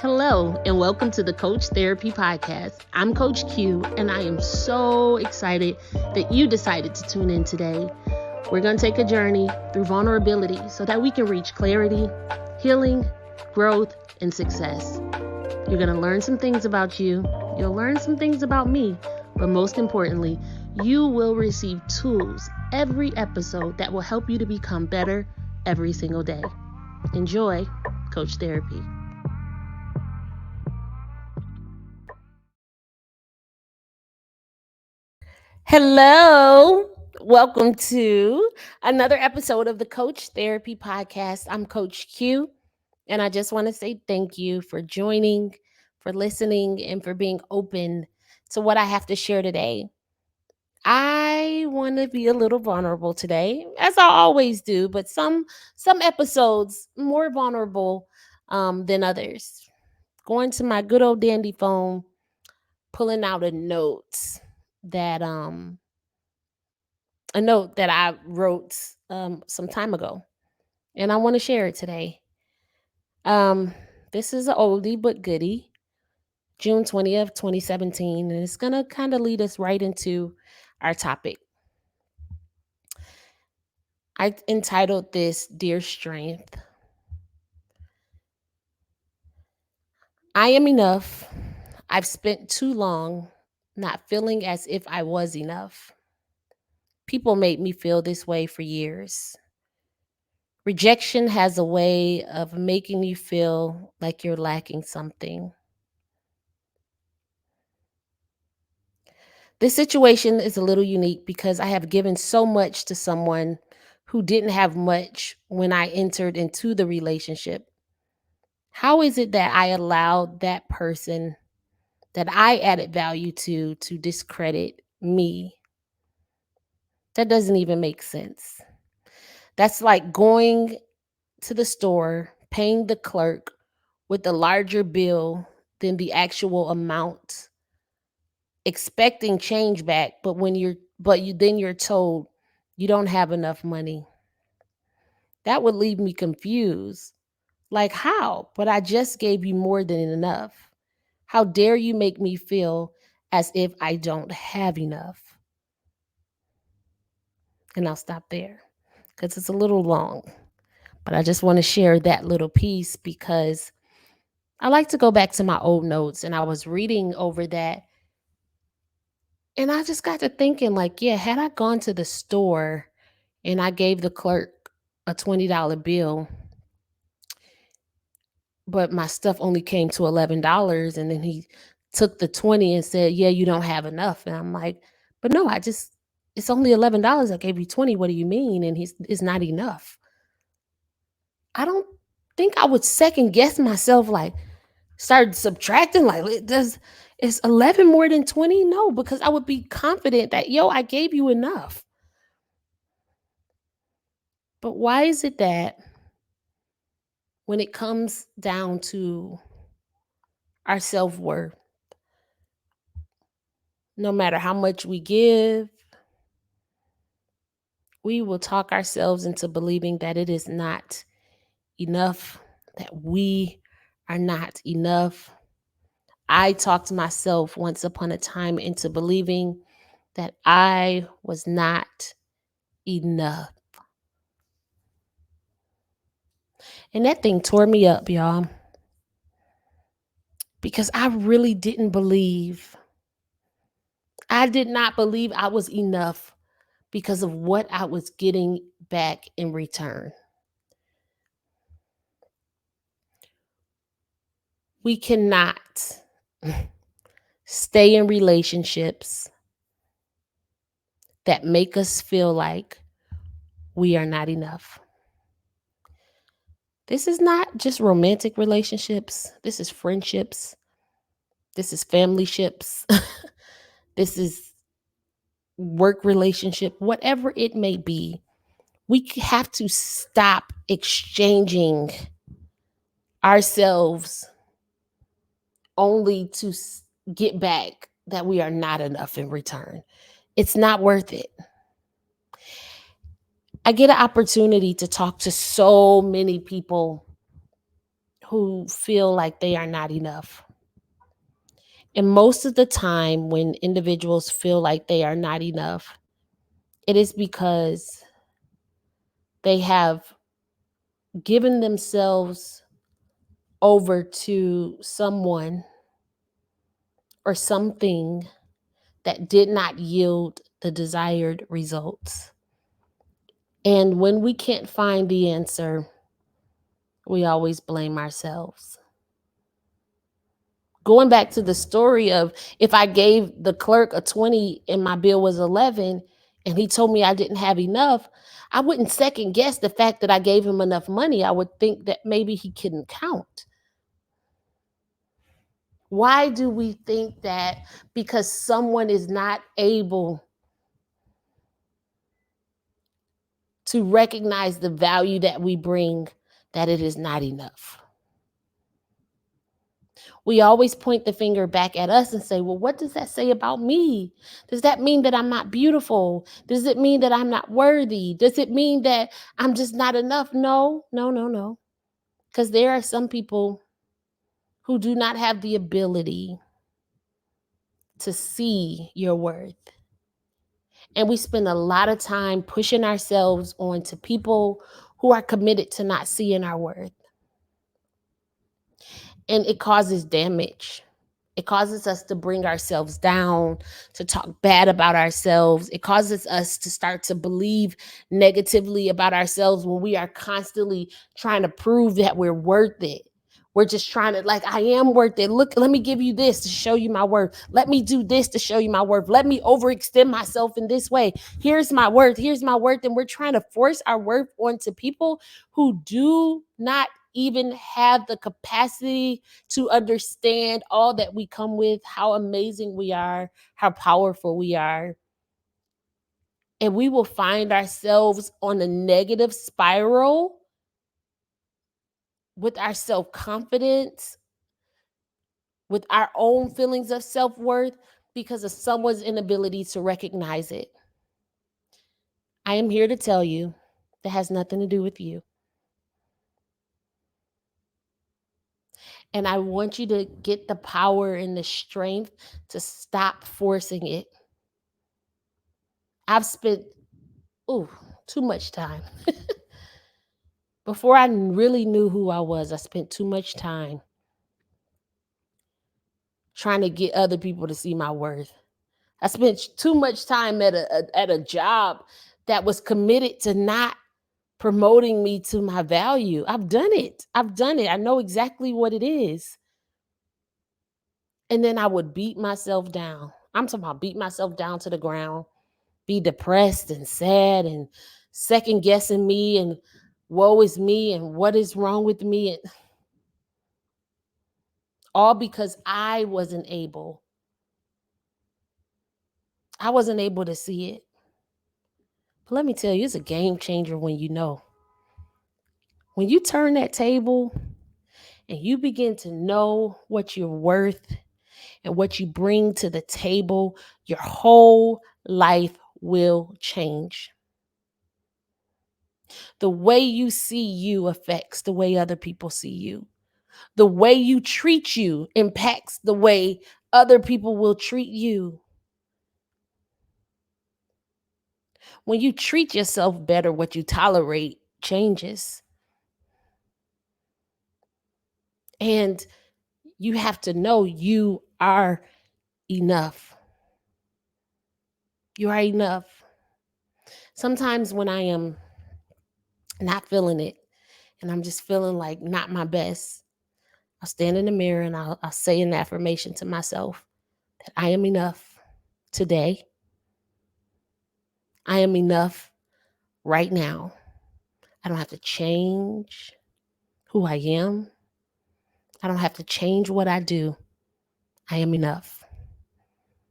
Hello, and welcome to the Coach Therapy Podcast. I'm Coach Q, and I am so excited that you decided to tune in today. We're going to take a journey through vulnerability so that we can reach clarity, healing, growth, and success. You're going to learn some things about you, you'll learn some things about me, but most importantly, you will receive tools every episode that will help you to become better every single day. Enjoy Coach Therapy. Hello. Welcome to another episode of the Coach Therapy Podcast. I'm Coach Q, and I just want to say thank you for joining, for listening, and for being open to what I have to share today. I want to be a little vulnerable today, as I always do, but some episodes more vulnerable than others. Going to my good old dandy phone, pulling out that um a note that I wrote some time ago, and I want to share it today. Um, this is an oldie but goodie, June 20th, 2017, and it's gonna kind of lead us right into our topic. I entitled this "Dear Strength." I am enough. I've spent too long not feeling as if I was enough. People made me feel this way for years. Rejection has a way of making you feel like you're lacking something. This situation is a little unique because I have given so much to someone who didn't have much when I entered into the relationship. How is it that I allowed that person that I added value to discredit me? That doesn't even make sense. That's like going to the store, paying the clerk with a larger bill than the actual amount, expecting change back, but you're told you don't have enough money. That would leave me confused. Like how? But I just gave you more than enough. How dare you make me feel as if I don't have enough? And I'll stop there because it's a little long. But I just want to share that little piece because I like to go back to my old notes, and I was reading over that, and I just got to thinking, like, yeah, had I gone to the store and I gave the clerk a $20 bill, but my stuff only came to $11, and then he took the 20 and said, "Yeah, you don't have enough." And I'm like, "But no, it's only $11. I gave you 20. What do you mean?" And it's not enough. I don't think I would second guess myself, like start subtracting, like does is 11 more than 20? No, because I would be confident that, yo, I gave you enough. But why is it that when it comes down to our self-worth, no matter how much we give, we will talk ourselves into believing that it is not enough, that we are not enough. I talked myself once upon a time into believing that I was not enough. And that thing tore me up, y'all, because I really didn't believe. I did not believe I was enough because of what I was getting back in return. We cannot stay in relationships that make us feel like we are not enough. This is not just romantic relationships, this is friendships, this is family ships, this is work relationship, whatever it may be. Have to stop exchanging ourselves only to get back that we are not enough in return. It's not worth it. I get an opportunity to talk to so many people who feel like they are not enough. And most of the time, when individuals feel like they are not enough, it is because they have given themselves over to someone or something that did not yield the desired results. And when we can't find the answer, we always blame ourselves. Going back to the story of, if I gave the clerk a 20 and my bill was 11 and he told me I didn't have enough, I wouldn't second guess the fact that I gave him enough money. I would think that maybe he couldn't count. Why do we think that because someone is not able to recognize the value that we bring, that it is not enough? We always point the finger back at us and say, well, what does that say about me? Does that mean that I'm not beautiful? Does it mean that I'm not worthy? Does it mean that I'm just not enough? No, no, no, no. Because there are some people who do not have the ability to see your worth. And we spend a lot of time pushing ourselves onto people who are committed to not seeing our worth. And it causes damage. It causes us to bring ourselves down, to talk bad about ourselves. It causes us to start to believe negatively about ourselves when we are constantly trying to prove that we're worth it. We're just trying to, like, I am worth it. Look, let me give you this to show you my worth. Let me do this to show you my worth. Let me overextend myself in this way. Here's my worth. Here's my worth. And we're trying to force our worth onto people who do not even have the capacity to understand all that we come with, how amazing we are, how powerful we are. And we will find ourselves on a negative spiral with our self confidence, with our own feelings of self worth, because of someone's inability to recognize it. I am here to tell you that has nothing to do with you. And I want you to get the power and the strength to stop forcing it. I've spent, ooh, too much time. Before I really knew who I was, I spent too much time trying to get other people to see my worth. I spent too much time at a job that was committed to not promoting me to my value. I've done it. I've done it. I know exactly what it is. And then I would beat myself down. I'm talking about beat myself down to the ground, be depressed and sad and second guessing me and woe is me and what is wrong with me. And all because I wasn't able to see it. But let me tell you, it's a game changer when you know. When you turn that table and you begin to know what you're worth and what you bring to the table, your whole life will change. The way you see you affects the way other people see you. The way you treat you impacts the way other people will treat you. When you treat yourself better, what you tolerate changes. And you have to know you are enough. You are enough. Sometimes when I am not feeling it and I'm just feeling like not my best, I'll stand in the mirror and I'll say an affirmation to myself that I am enough today. I am enough right now. I don't have to change who I am. I don't have to change what I do. I am enough.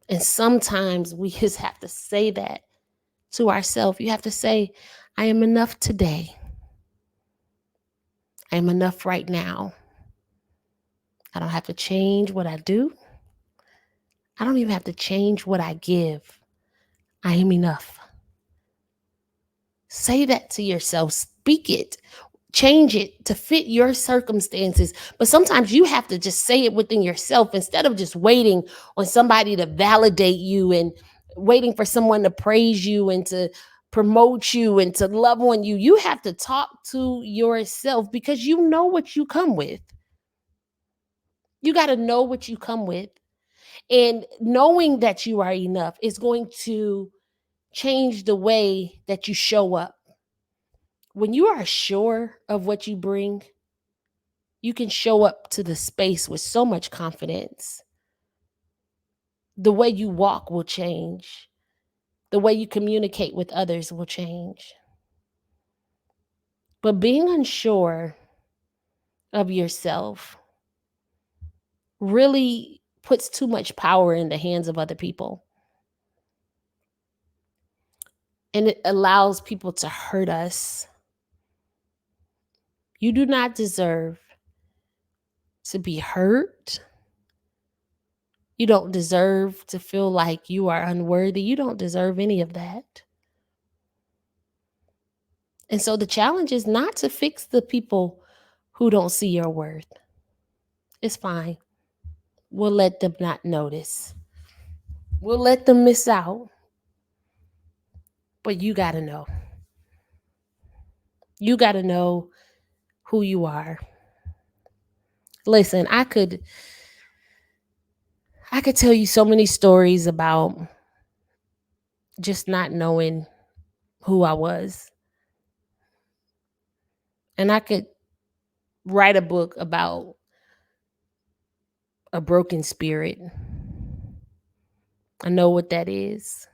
And sometimes we just have to say that to ourselves. You have to say, I am enough today. I am enough right now. I don't have to change what I do. I don't even have to change what I give. I am enough. Say that to yourself. Speak it. change it to fit your circumstances. But sometimes you have to just say it within yourself instead of just waiting on somebody to validate you and waiting for someone to praise you and to promote you and to love on you. You have to talk to yourself because you know what you come with. You got to know what you come with. And knowing that you are enough is going to change the way that you show up. When you are sure of what you bring, you can show up to the space with so much confidence. The way you walk will change. The way you communicate with others will change. But being unsure of yourself really puts too much power in the hands of other people. And it allows people to hurt us. You do not deserve to be hurt. You don't deserve to feel like you are unworthy. You don't deserve any of that. And so the challenge is not to fix the people who don't see your worth. It's fine. We'll let them not notice. We'll let them miss out. But you got to know. You got to know who you are. Listen, I could tell you so many stories about just not knowing who I was. And I could write a book about a broken spirit. I know what that is.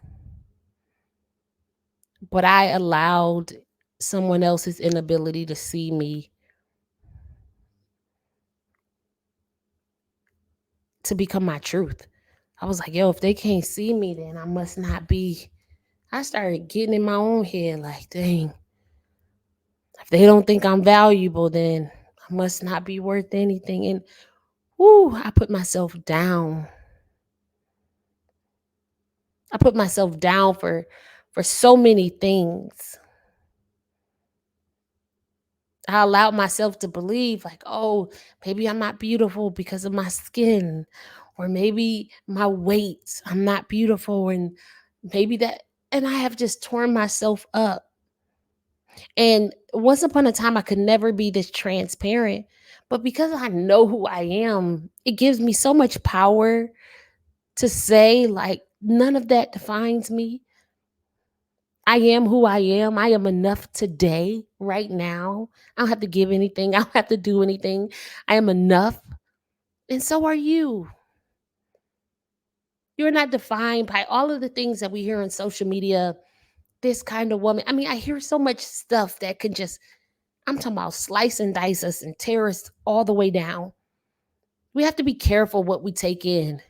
But I allowed someone else's inability to see me to become my truth. I was like, yo, if they can't see me, then I must not be. I started getting in my own head like, dang, if they don't think I'm valuable, then I must not be worth anything. And whoo, I put myself down. I put myself down for so many things. I allowed myself to believe, like, oh, maybe I'm not beautiful because of my skin, or maybe my weight, I'm not beautiful, and maybe that, and I have just torn myself up. And once upon a time, I could never be this transparent, but because I know who I am, it gives me so much power to say, like, none of that defines me. I am who I am. I am enough today, right now. I don't have to give anything. I don't have to do anything. I am enough. And so are you. You're not defined by all of the things that we hear on social media. This kind of woman. I mean, I hear so much stuff that can just, I'm talking about slice and dice us and tear us all the way down. We have to be careful what we take in.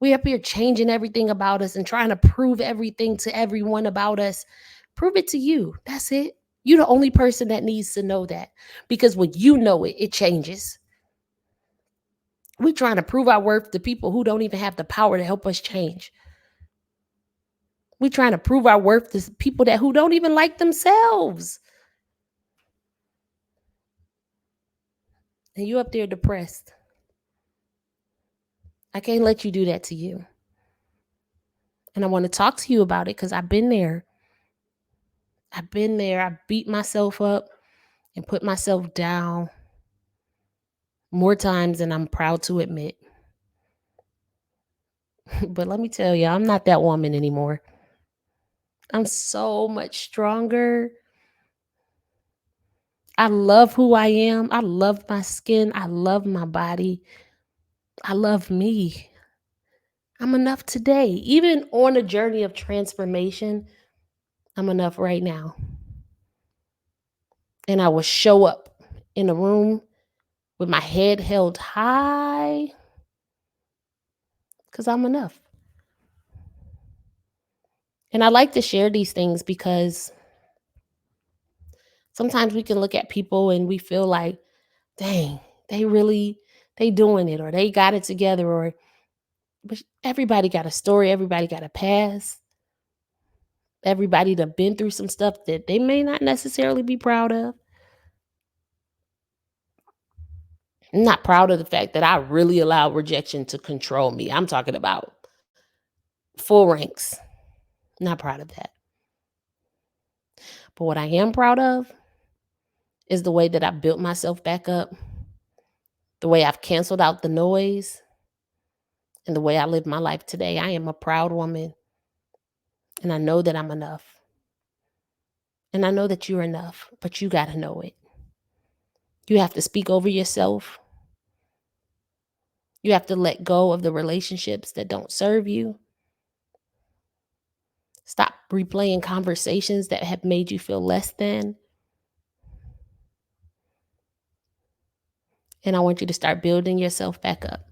We up here changing everything about us and trying to prove everything to everyone about us. Prove it to you. That's it. You're the only person that needs to know that. Because when you know it, it changes. We trying to prove our worth to people who don't even have the power to help us change. We trying to prove our worth to people that who don't even like themselves. And you up there depressed. I can't let you do that to you. And I want to talk to you about it because I've been there. I've been there. I beat myself up and put myself down more times than I'm proud to admit. But let me tell you, I'm not that woman anymore. I'm so much stronger. I love who I am. I love my skin. I love my body. I love me. I'm enough today. Even on a journey of transformation, I'm enough right now. And I will show up in a room with my head held high because I'm enough. And I like to share these things because sometimes we can look at people and we feel like, dang, they really, they doing it or they got it together or, but everybody got a story. Everybody got a past. Everybody that been through some stuff that they may not necessarily be proud of. I'm not proud of the fact that I really allowed rejection to control me. I'm talking about full ranks. Not proud of that. But what I am proud of is the way that I built myself back up, the way I've canceled out the noise, and the way I live my life today. I am a proud woman, and I know that I'm enough. And I know that you're enough, but you got to know it. You have to speak over yourself. You have to let go of the relationships that don't serve you. Stop replaying conversations that have made you feel less than. And I want you to start building yourself back up.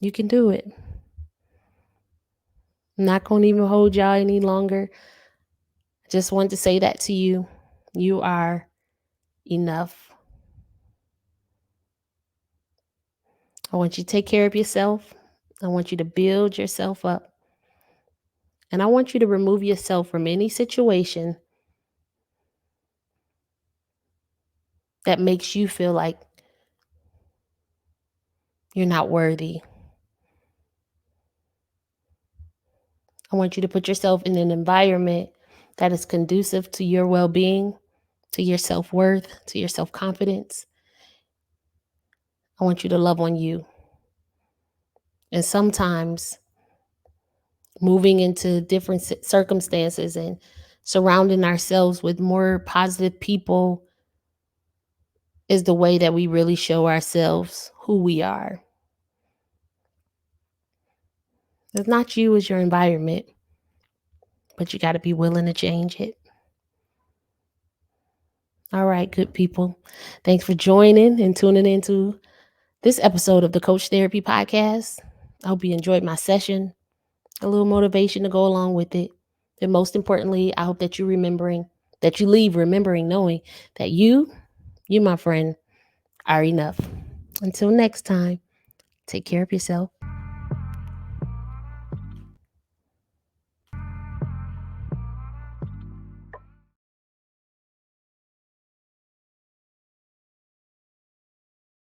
You can do it. I'm not going to even hold y'all any longer. I just wanted to say that to you. You are enough. I want you to take care of yourself. I want you to build yourself up. And I want you to remove yourself from any situation that makes you feel like you're not worthy. I want you to put yourself in an environment that is conducive to your well being, to your self worth, to your self confidence. I want you to love on you. And sometimes moving into different circumstances and surrounding ourselves with more positive people is the way that we really show ourselves who we are. It's not you, it's your environment, but you got to be willing to change it. All right, good people. Thanks for joining and tuning into this episode of the Coach Therapy Podcast. I hope you enjoyed my session, a little motivation to go along with it. And most importantly, I hope that you leave remembering knowing that you, my friend, are enough. Until next time, take care of yourself.